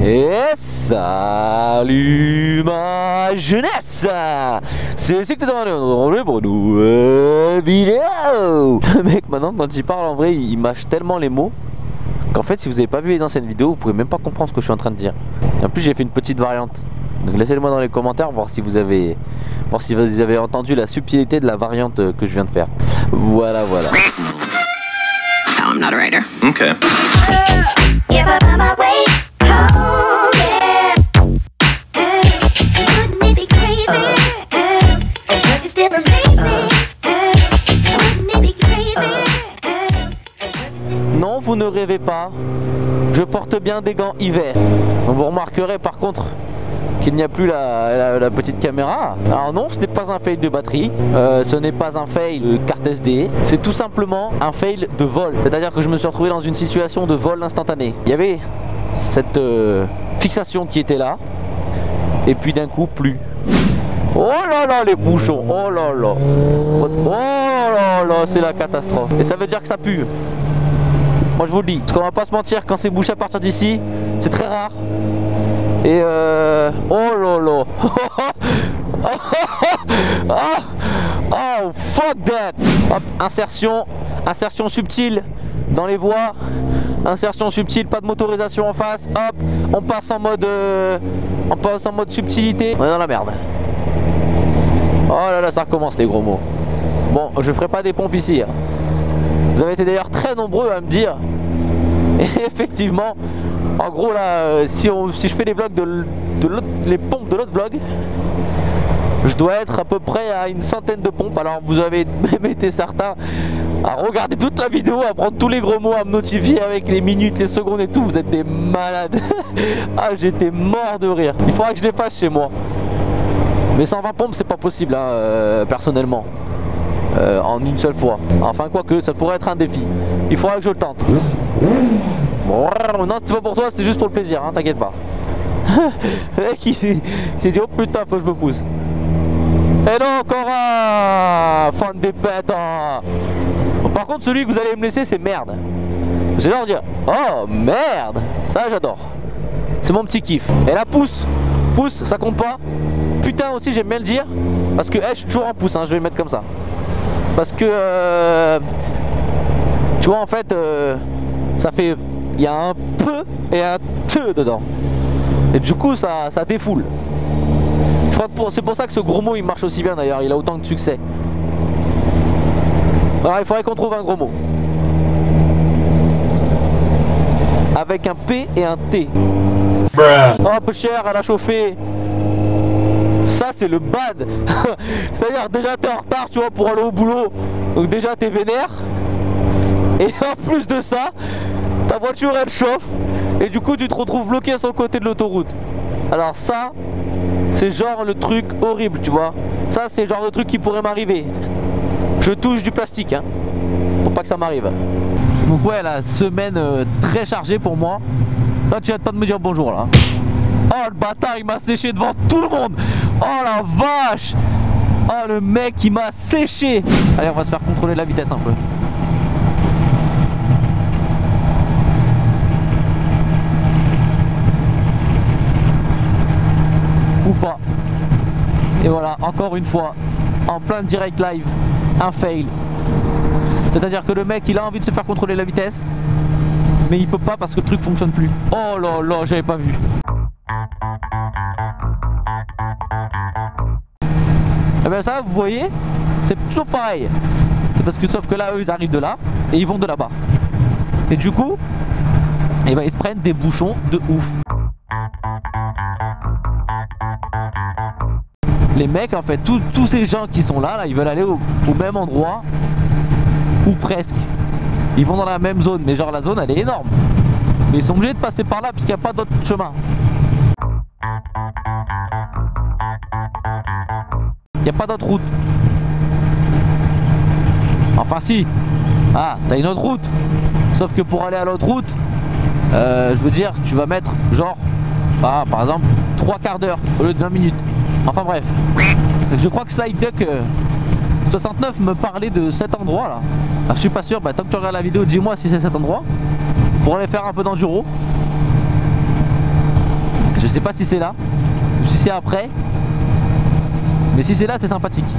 Et salut ma jeunesse. C'est que t'es dans le pour une nouvelle vidéo. Le mec maintenant quand il parle en vrai il mâche tellement les mots qu'en fait si vous avez pas vu les anciennes vidéos vous pouvez même pas comprendre ce que je suis en train de dire. En plus j'ai fait une petite variante. Donc laissez-le moi dans les commentaires voir si vous avez entendu la subtilité de la variante que je viens de faire. Voilà. I'm not a writer. Okay. Non, vous ne rêvez pas. Je porte bien des gants hiver. Vous remarquerez par contre qu'il n'y a plus la petite caméra. Alors non, ce n'est pas un fail de batterie, ce n'est pas un fail de carte SD, c'est tout simplement un fail de vol. C'est-à-dire que je me suis retrouvé dans une situation de vol instantané. Il y avait cette fixation qui était là, et puis d'un coup plus. Oh là là les bouchons, oh là là, c'est la catastrophe. Et ça veut dire que ça pue. Moi je vous le dis, parce qu'on va pas se mentir, quand c'est bouché à partir d'ici, c'est très rare. Et oh là là. Oh fuck that. Hop, insertion subtile dans les voies. Insertion subtile, pas de motorisation en face. Hop, on passe en mode subtilité. On est dans la merde. Oh là là, ça recommence les gros mots. Bon, je ferai pas des pompes ici. Hein. Vous avez été d'ailleurs très nombreux à me dire. Et effectivement, en gros là, si je fais les vlogs les pompes de l'autre vlog, je dois être à peu près à une centaine de pompes. Alors vous avez même été certains à regarder toute la vidéo, à prendre tous les gros mots, à me notifier avec les minutes, les secondes et tout. Vous êtes des malades. Ah, j'étais mort de rire. Il faudra que je les fasse chez moi. Mais 120 pompes c'est pas possible hein, personnellement. En une seule fois. Enfin quoique ça pourrait être un défi. Il faudra que je le tente. Non c'était pas pour toi, c'était juste pour le plaisir hein, t'inquiète pas. Le mec il s'est dit oh putain faut que je me pousse. Et non encore un fan des pètes hein. Par contre celui que vous allez me laisser c'est merde. Vous allez leur dire oh merde. Ça j'adore. C'est mon petit kiff. Et la pousse ça compte pas. Putain aussi j'aime bien le dire. Parce que je suis toujours en pouce hein, je vais le mettre comme ça. Parce que tu vois en fait ça fait, il y a un peu et un te dedans. Et du coup ça défoule. Je crois que c'est pour ça que ce gros mot il marche aussi bien d'ailleurs, il a autant de succès. Alors il faudrait qu'on trouve un gros mot. Avec un P et un T. Oh peu cher, elle a chauffé. Ça c'est le bad. C'est-à-dire déjà t'es en retard tu vois pour aller au boulot. Donc déjà t'es vénère. Et en plus de ça, ta voiture elle chauffe. Et du coup tu te retrouves bloqué sur le côté de l'autoroute. Alors ça, c'est genre le truc horrible tu vois. Ça c'est le genre de truc qui pourrait m'arriver. Je touche du plastique hein, pour pas que ça m'arrive. Donc ouais la semaine très chargée pour moi. Toi tu as le temps de me dire bonjour là. Oh le bâtard il m'a séché devant tout le monde. Oh la vache. Oh le mec il m'a séché. Allez on va se faire contrôler la vitesse un peu. Ou pas. Et voilà encore une fois en plein direct live un fail. C'est à dire que le mec il a envie de se faire contrôler la vitesse mais il peut pas parce que le truc fonctionne plus. Oh là là j'avais pas vu. Et bien ça vous voyez c'est toujours pareil. C'est parce que sauf que là eux ils arrivent de là et ils vont de là-bas. Et du coup et ben, ils se prennent des bouchons de ouf. Les mecs en fait tous ces gens qui sont là ils veulent aller au même endroit. Ou presque. Ils vont dans la même zone mais genre la zone elle est énorme. Mais ils sont obligés de passer par là parce qu'il n'y a pas d'autre chemin. Il n'y a pas d'autre route. Enfin si. Ah, t'as une autre route. Sauf que pour aller à l'autre route, je veux dire, tu vas mettre genre, par exemple, 3 quarts d'heure au lieu de 20 minutes. Enfin bref. Je crois que Slide Duck 69 me parlait de cet endroit là. Alors, je suis pas sûr, tant que tu regardes la vidéo, dis-moi si c'est cet endroit. Pour aller faire un peu d'enduro. Je sais pas si c'est là ou si c'est après. Mais si c'est là, c'est sympathique.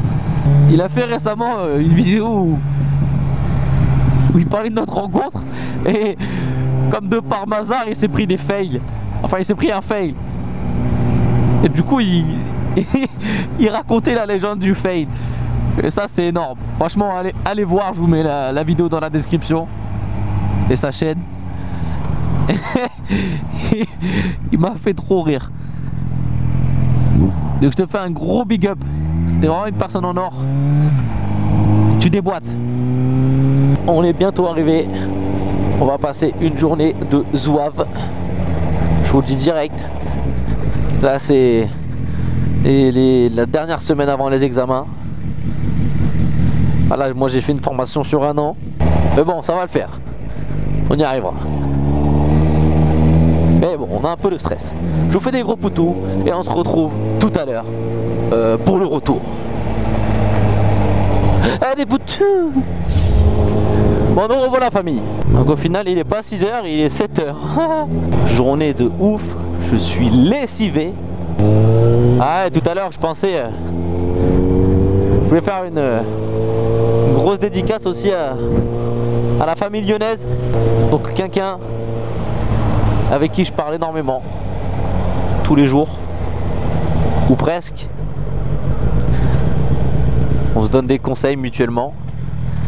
Il a fait récemment une vidéo où il parlait de notre rencontre. Et comme de par hasard, il s'est pris des fails. Enfin, il s'est pris un fail. Et du coup, il racontait la légende du fail. Et ça, c'est énorme. Franchement, allez voir, je vous mets la vidéo dans la description. Et sa chaîne. Il m'a fait trop rire. Donc je te fais un gros big up. T'es vraiment une personne en or. Tu déboîtes. On est bientôt arrivé. On va passer une journée de zouave. Je vous le dis direct. Là c'est la dernière semaine avant les examens. Voilà, moi j'ai fait une formation sur 1 an. Mais bon, ça va le faire. On y arrivera. Mais bon, on a un peu de stress. Je vous fais des gros poutous et on se retrouve tout à l'heure pour le retour. Ah, des poutous. Bon, nous revoilà la famille. Donc au final, il est pas 6 h, il est 7 h. Journée de ouf. Je suis lessivé. Ah, et tout à l'heure, je pensais... je voulais faire une grosse dédicace aussi à la famille lyonnaise. Donc quelqu'un avec qui je parle énormément tous les jours ou presque. On se donne des conseils mutuellement.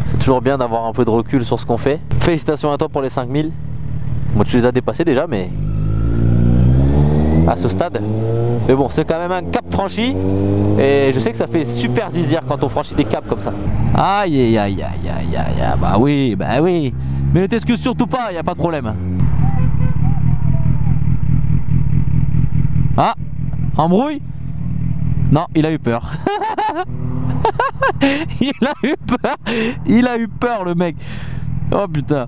C'est toujours bien d'avoir un peu de recul sur ce qu'on fait. Félicitations à toi pour les 5000. Moi tu les as dépassés déjà, mais à ce stade. Mais bon, c'est quand même un cap franchi. Et je sais que ça fait super zizir quand on franchit des caps comme ça. Aïe aïe aïe aïe aïe aïe. Bah oui, bah oui. Mais ne t'excuse surtout pas, y a pas de problème. Ah, embrouille? Non, il a eu peur. Il a eu peur. Il a eu peur le mec. Oh putain.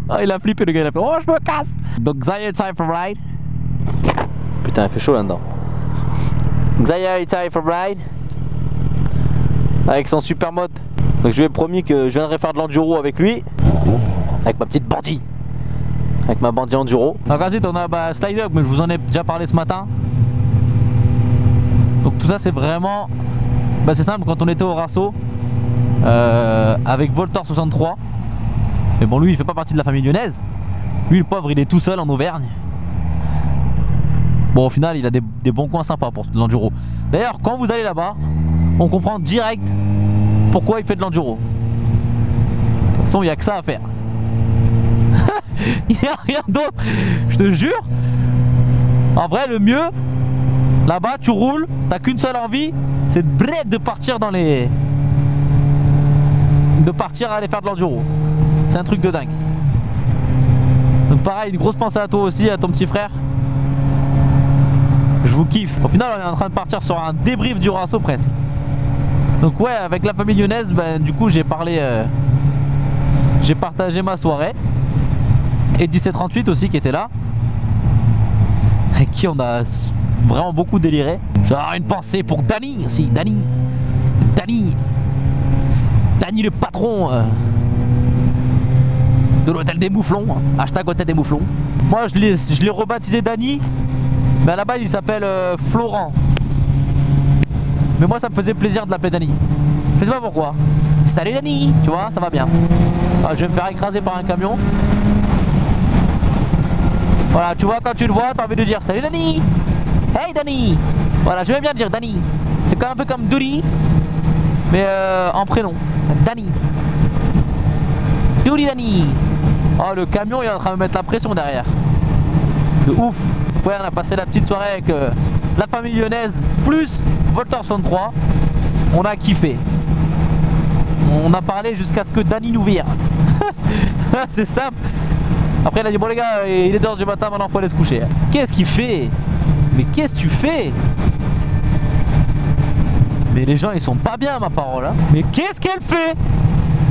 Oh, il a flippé le gars, il a fait oh je me casse. Donc Xavier time for ride. Putain il fait chaud là-dedans. Xavier time for ride. Avec son super mode. Donc je lui ai promis que je viendrais faire de l'enduro avec lui. Avec ma petite bandit. Avec ma bandit enduro. Donc ensuite on a Slide Up, mais je vous en ai déjà parlé ce matin. Donc tout ça c'est vraiment... c'est simple, quand on était au Rasso avec Voltor 63. Mais bon lui il fait pas partie de la famille lyonnaise. Lui le pauvre il est tout seul en Auvergne. Bon au final il a des bons coins sympas pour de l'enduro. D'ailleurs quand vous allez là-bas, on comprend direct pourquoi il fait de l'enduro. De toute façon il n'y a que ça à faire. Il n'y a rien d'autre, je te jure. En vrai le mieux, là-bas tu roules, t'as qu'une seule envie, c'est de partir dans les... de partir aller faire de l'enduro. C'est un truc de dingue. Donc pareil, une grosse pensée à toi aussi, à ton petit frère. Je vous kiffe. Au final on est en train de partir sur un débrief du Rasso presque. Donc ouais, avec la famille lyonnaise, du coup j'ai parlé... j'ai partagé ma soirée. Et 1738 aussi qui était là. Avec qui on a vraiment beaucoup déliré. Genre une pensée pour Dany aussi. Dany le patron de l'hôtel des Mouflons. Hashtag hôtel des Mouflons. Moi je l'ai rebaptisé Dany. Mais à la base il s'appelle Florent. Mais moi ça me faisait plaisir de l'appeler Dany. Je sais pas pourquoi. Salut Dany, tu vois, ça va bien. Ah, je vais me faire écraser par un camion. Voilà, tu vois, quand tu le vois, t'as envie de dire salut Dany. Hey Dany. Voilà, je vais bien dire Dany. C'est un peu comme Doody, mais en prénom. Dany. Doody Dany. Oh, le camion, il est en train de me mettre la pression derrière. De ouf. Ouais, on a passé la petite soirée avec la famille lyonnaise, plus Voltor 63. On a kiffé. On a parlé jusqu'à ce que Dany nous vire. C'est simple. Après il a dit bon les gars, il est 2 h du matin, maintenant faut aller se coucher. Qu'est-ce qu'il fait? Mais qu'est-ce que tu fais? Mais les gens ils sont pas bien, ma parole hein. Mais qu'est-ce qu'elle fait?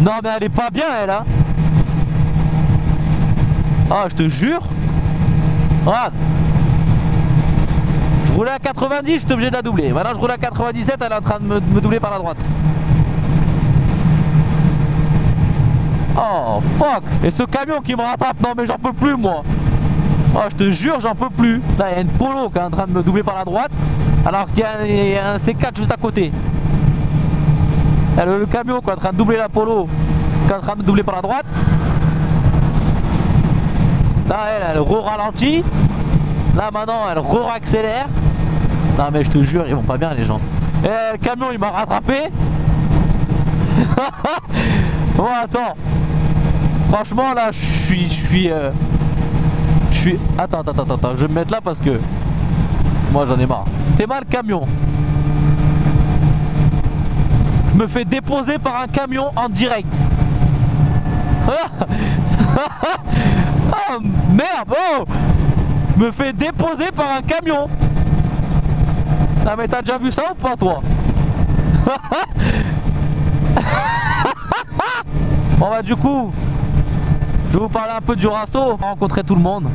Non mais elle est pas bien elle hein. Ah je te jure. Regarde. Je roulais à 90, j'étais obligé de la doubler. Maintenant je roule à 97, elle est en train de me doubler par la droite. Oh fuck. Et ce camion qui me rattrape, non mais j'en peux plus moi. Oh, je te jure, j'en peux plus. Là, il y a une Polo qui est en train de me doubler par la droite, alors qu'il y a un C4 juste à côté. Il y a le camion qui est en train de doubler la Polo, qui est en train de me doubler par la droite. Là, elle re-ralentit. Là, maintenant, elle re-accélère. Non, mais je te jure, ils vont pas bien, les gens. Et le camion, il m'a rattrapé. Bon, attends. Franchement, là, je suis... Attends, je vais me mettre là parce que moi j'en ai marre. T'es mal camion. Je me fais déposer par un camion en direct. Oh merde, oh. Je me fais déposer par un camion. Ah mais t'as déjà vu ça ou pas toi? Bon bah du coup, je vais vous parler un peu du Rasso. Rencontrer tout le monde.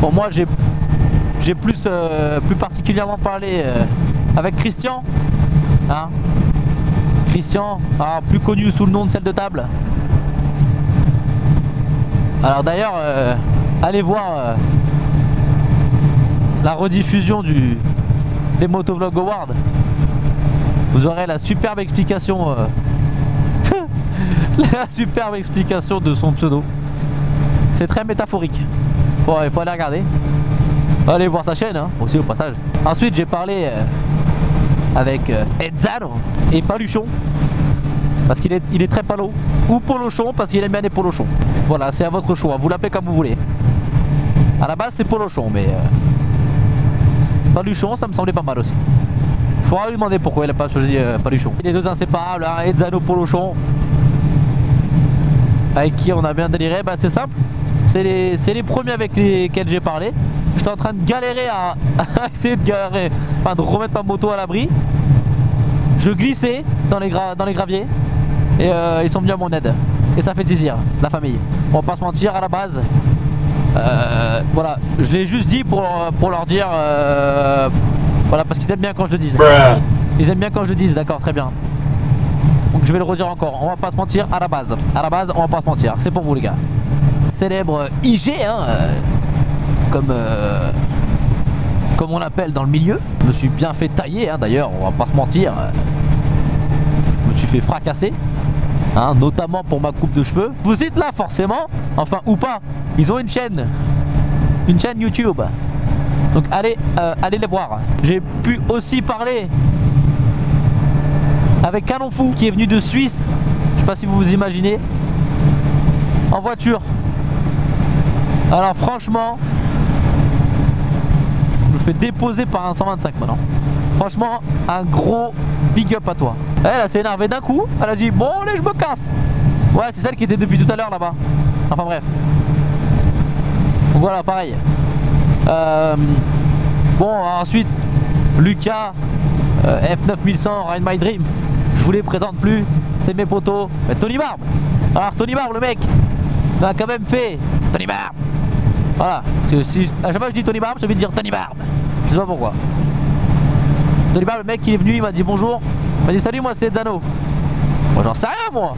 Bon moi j'ai plus particulièrement parlé avec Christian, hein, Christian, plus connu sous le nom de celle de table. Alors d'ailleurs allez voir la rediffusion des Motovlog Awards. Vous aurez la superbe explication la superbe explication de son pseudo. C'est très métaphorique. Il faut aller regarder. Allez voir sa chaîne, hein, aussi au passage. Ensuite, j'ai parlé avec Edzano et Paluchon. Parce qu'il est très palo. Ou Polochon, parce qu'il aime bien les polochons. Voilà, c'est à votre choix. Vous l'appelez comme vous voulez. À la base, c'est Polochon, mais Paluchon, ça me semblait pas mal aussi. Il faudra lui demander pourquoi il a pas choisi Paluchon. Les deux inséparables, hein, Edzano, Polochon. Avec qui on a bien déliré, bah c'est simple. C'est les premiers avec lesquels j'ai parlé. J'étais en train de galérer à essayer de remettre ma moto à l'abri. Je glissais dans les graviers. Et ils sont venus à mon aide. Et ça fait plaisir, la famille. On va pas se mentir, à la base. Voilà, je l'ai juste dit pour leur dire. Voilà, parce qu'ils aiment bien quand je le dise. Ils aiment bien quand je le dise, d'accord, très bien. Donc je vais le redire encore, on va pas se mentir, à la base on va pas se mentir, c'est pour vous les gars. Célèbre IG, hein, comme on l'appelle dans le milieu. Je me suis bien fait tailler, hein, d'ailleurs, on va pas se mentir. Je me suis fait fracasser, hein, notamment pour ma coupe de cheveux. Vous êtes là forcément, enfin ou pas, ils ont une chaîne YouTube. Donc allez les voir. J'ai pu aussi parler avec Canon Fou qui est venu de Suisse, je sais pas si vous vous imaginez, en voiture. Alors franchement, je me fais déposer par un 125 maintenant. Franchement, un gros big up à toi. Elle s'est énervée d'un coup, elle a dit bon allez je me casse. Ouais, c'est celle qui était depuis tout à l'heure là-bas. Enfin bref. Donc voilà, pareil. Bon, ensuite Lucas, F9100 Ride My Dream. Je vous les présente plus, c'est mes potos. Mais Tony Barbe. Alors Tony Barbe, le mec m'a quand même fait Tony Barbe. Voilà, parce que si à chaque fois que je dis Tony Barbe, j'ai envie de dire Tony Barbe. Je sais pas pourquoi. Tony Barbe, le mec il est venu, il m'a dit bonjour. Il m'a dit salut, moi c'est Edzano. Moi j'en sais rien moi.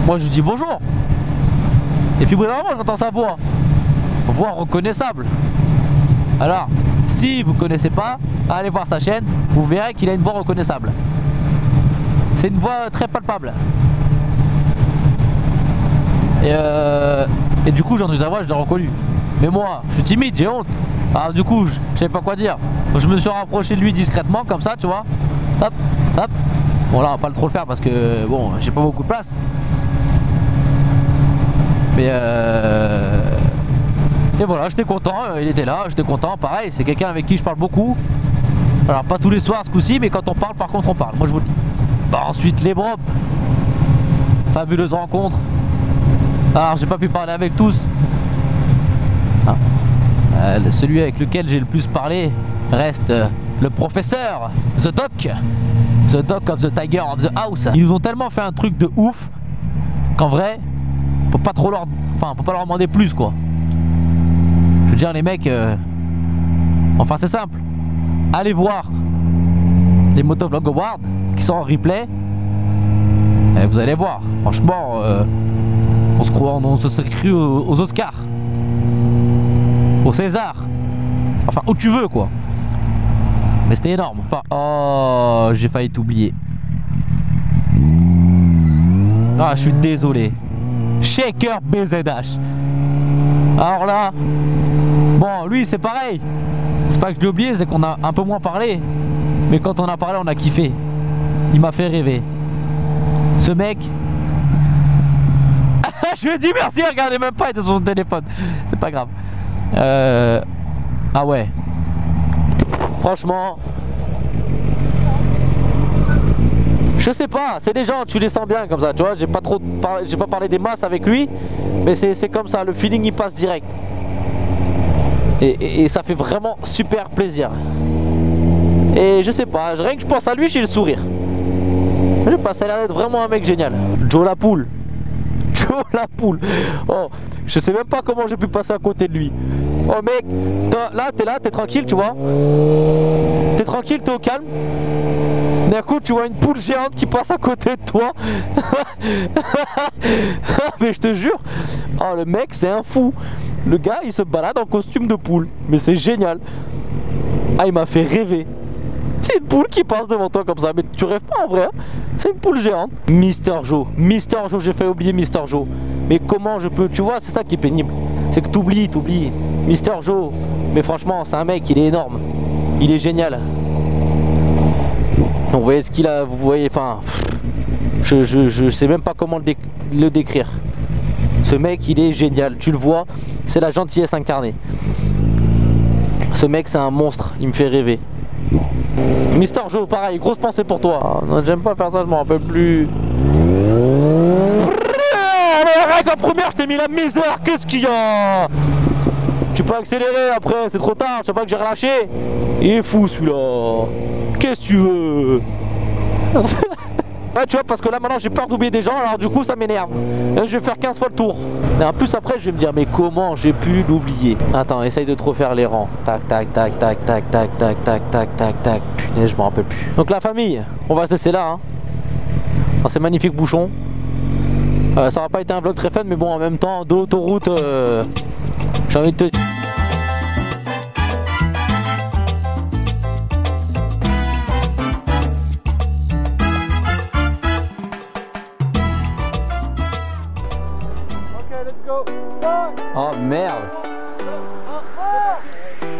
Moi je dis bonjour. Et puis au bout d'un moment j'entends sa voix. Voix reconnaissable. Alors, si vous connaissez pas, allez voir sa chaîne, vous verrez qu'il a une voix reconnaissable. C'est une voix très palpable. Et du coup j'ai entendu sa voix, je l'ai reconnu. Mais moi, je suis timide, j'ai honte. Alors du coup, je savais pas quoi dire. Donc je me suis rapproché de lui discrètement, comme ça, tu vois. Hop, hop. Bon là, on va pas trop le faire parce que, bon, j'ai pas beaucoup de place. Mais et voilà, j'étais content, il était là, j'étais content. Pareil, c'est quelqu'un avec qui je parle beaucoup. Alors pas tous les soirs ce coup-ci, mais quand on parle, par contre on parle, moi je vous le dis. Bah, ensuite les Brop. Fabuleuse rencontre. Alors j'ai pas pu parler avec tous. Hein, celui avec lequel j'ai le plus parlé reste le professeur, The Doc of the Tiger of the House. Ils nous ont tellement fait un truc de ouf qu'en vrai, on peut pas trop leur... Enfin, on peut pas leur demander plus quoi. Je veux dire les mecs, enfin c'est simple. Allez voir les Motovlog Awards qui sont en replay. Et vous allez voir, franchement, On se serait cru aux Oscars, au César, enfin où tu veux quoi. Mais c'était énorme. Enfin, oh, j'ai failli t'oublier. Ah, je suis désolé. Shaker BZH. Alors là, bon, lui c'est pareil. C'est pas que je l'ai oublié, c'est qu'on a un peu moins parlé. Mais quand on a parlé, on a kiffé. Il m'a fait rêver. Ce mec. Je lui ai dit merci, regardez même pas, il était sur son téléphone. C'est pas grave. Ah ouais. Franchement. Je sais pas, c'est des gens, tu les sens bien comme ça, tu vois. J'ai pas parlé des masses avec lui. Mais c'est comme ça, le feeling il passe direct. Et ça fait vraiment super plaisir. Et je sais pas, rien que je pense à lui, j'ai le sourire. Je sais pas, ça a l'air d'être vraiment un mec génial. Joe la poule. Joe la poule. Oh, je sais même pas comment j'ai pu passer à côté de lui. Oh mec, là, t'es tranquille, tu vois. T'es tranquille, t'es au calme. D'un coup, tu vois une poule géante qui passe à côté de toi. Mais je te jure, oh, le mec, c'est un fou. Le gars, il se balade en costume de poule. Mais c'est génial. Ah, il m'a fait rêver. C'est une poule qui passe devant toi comme ça. Mais tu rêves pas en vrai, hein. C'est une poule géante. Mister Joe, j'ai fait oublier Mister Joe. Mais comment je peux, tu vois, c'est ça qui est pénible. C'est que t'oublies. Mister Joe. Mais franchement, c'est un mec, il est énorme. Il est génial. Vous voyez ce qu'il a, vous voyez, enfin, je sais même pas comment le décrire. Ce mec, il est génial, tu le vois, c'est la gentillesse incarnée. Ce mec, c'est un monstre, il me fait rêver. Mister Joe, pareil, grosse pensée pour toi. Ah, non, j'aime pas faire ça, je m'en rappelle plus. Arrête, en première, je t'ai mis la misère, qu'est-ce qu'il y a? Tu peux accélérer après, c'est trop tard, je sais pas que j'ai relâché. Il est fou celui-là. Qu'est-ce que tu veux? Ouais, tu vois, parce que là maintenant j'ai peur d'oublier des gens, alors du coup ça m'énerve. Je vais faire 15 fois le tour. Et en plus après je vais me dire, mais comment j'ai pu l'oublier? Attends, essaye de trop faire les rangs. Tac, tac, tac, tac, tac, tac, tac, tac, tac, tac, tac. Putain, je m'en rappelle plus. Donc la famille, on va se laisser là, hein, dans ces magnifiques bouchons. Ça aura pas été un vlog très fun, mais bon, en même temps, de l'autoroute, j'ai envie de te... Oh merde.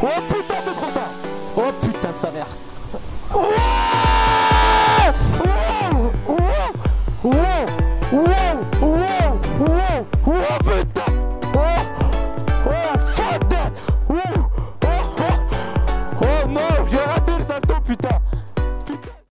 Oh putain, c'est trop tard. Oh putain de sa mère. Oh, putain. Oh non, j'ai raté le salto, putain.